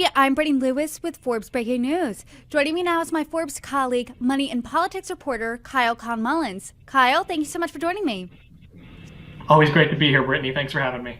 Yeah, I'm Brittany Lewis with Forbes Breaking News. Joining me now is my Forbes colleague, money and politics reporter, Kyle Khan-Mullins. Kyle, thank you so much for joining me. Always great to be here, Brittany. Thanks for having me.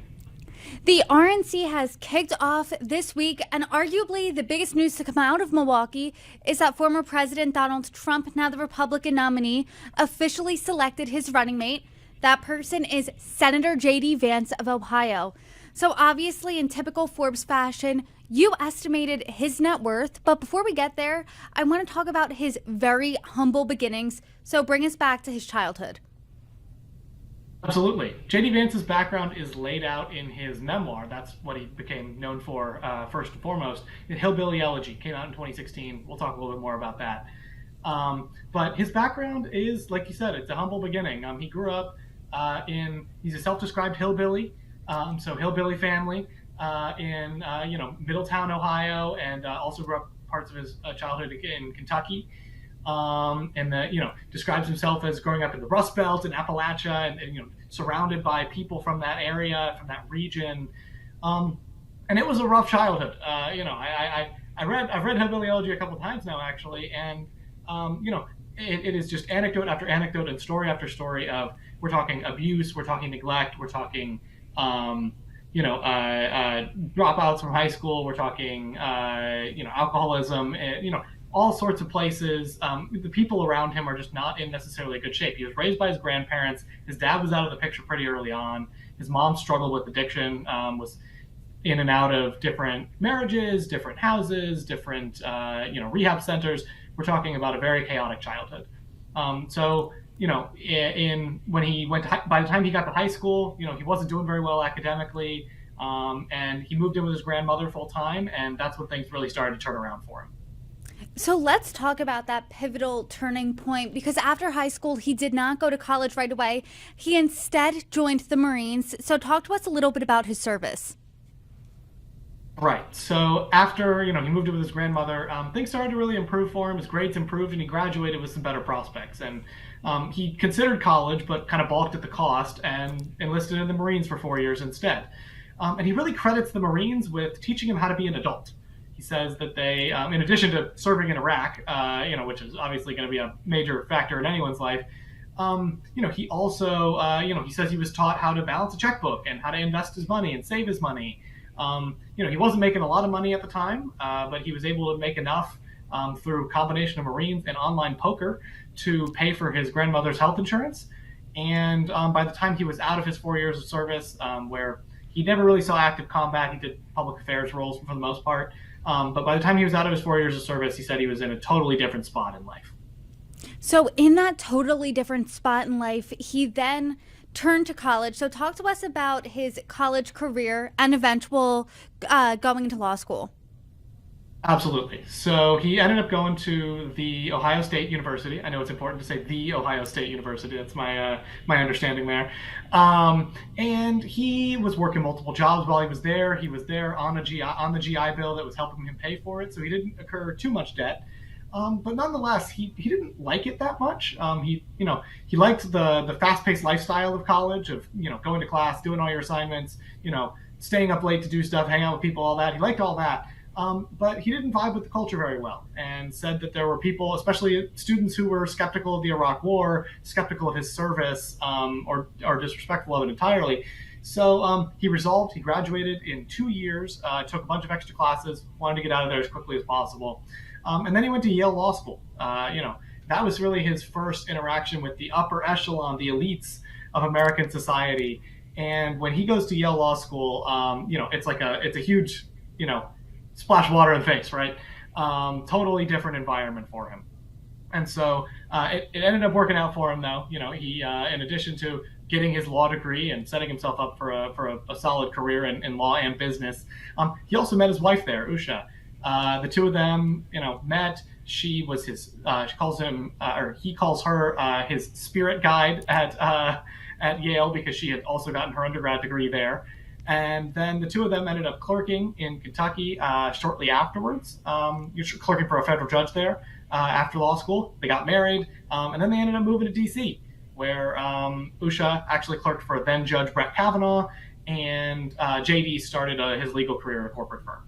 The RNC has kicked off this week, and arguably the biggest news to come out of Milwaukee is that former President Donald Trump, now the Republican nominee, officially selected his running mate. That person is Senator J.D. Vance of Ohio. So obviously, in typical Forbes fashion, you estimated his net worth. But before we get there, I want to talk about his very humble beginnings. So bring us back to his childhood. Absolutely. J.D. Vance's background is laid out in his memoir. That's what he became known for first and foremost. The Hillbilly Elegy came out in 2016. We'll talk a little bit more about that. But his background is, like you said, it's a humble beginning. He grew up he's a self-described hillbilly, so hillbilly family in Middletown, Ohio, and also grew up parts of his childhood in Kentucky. Describes himself as growing up in the Rust Belt in Appalachia, and surrounded by people from that area, from that region. And it was a rough childhood. I've read Hillbilly Elegy a couple of times now, actually, and it is just anecdote after anecdote and story after story of, we're talking abuse, we're talking neglect, we're talking dropouts from high school, we're talking alcoholism, all sorts of places. The people around him are just not in necessarily good shape. He was raised by his grandparents. His dad was out of the picture pretty early on. His mom struggled with addiction, was in and out of different marriages, different houses, different rehab centers. We're talking about a very chaotic childhood. By the time he got to high school, he wasn't doing very well academically, and he moved in with his grandmother full time, and that's when things really started to turn around for him. So let's talk about that pivotal turning point, because after high school, he did not go to college right away. He instead joined the Marines. So talk to us a little bit about his service. Right. So after he moved in with his grandmother, things started to really improve for him. His grades improved, and he graduated with some better prospects. And he considered college, but kind of balked at the cost and enlisted in the Marines for 4 years instead. And he really credits the Marines with teaching him how to be an adult. He says that they, in addition to serving in Iraq, which is obviously going to be a major factor in anyone's life, he also, he says he was taught how to balance a checkbook and how to invest his money and save his money. He wasn't making a lot of money at the time, but he was able to make enough through a combination of Marines and online poker to pay for his grandmother's health insurance. And by the time he was out of his 4 years of service, where he never really saw active combat, he did public affairs roles for the most part. But by the time he was out of his 4 years of service, he said he was in a totally different spot in life. So in that totally different spot in life, he then turned to college. So talk to us about his college career and eventual going into law school. Absolutely. So he ended up going to the Ohio State University. I know it's important to say the Ohio State University. That's my understanding there. And he was working multiple jobs while he was there. He was there on the GI Bill that was helping him pay for it, so he didn't incur too much debt. But nonetheless, he didn't like it that much. He liked the fast-paced lifestyle of college, of going to class, doing all your assignments, staying up late to do stuff, hang out with people, all that. He liked all that. But he didn't vibe with the culture very well, and said that there were people, especially students, who were skeptical of the Iraq War, skeptical of his service, or disrespectful of it entirely. So he resolved. He graduated in 2 years, took a bunch of extra classes, wanted to get out of there as quickly as possible. And then he went to Yale Law School. That was really his first interaction with the upper echelon, the elites of American society. And when he goes to Yale Law School, it's a huge, splash of water in the face, right? Totally different environment for him. And so it ended up working out for him, though. He, in addition to getting his law degree and setting himself up for a solid career in law and business, he also met his wife there, Usha. The two of them, met. She was his. He calls her his spirit guide at Yale, because she had also gotten her undergrad degree there. And then the two of them ended up clerking in Kentucky shortly afterwards, clerking for a federal judge there after law school. They got married, and then they ended up moving to D.C., where Usha actually clerked for then Judge Brett Kavanaugh, and J.D. started his legal career at a corporate firm.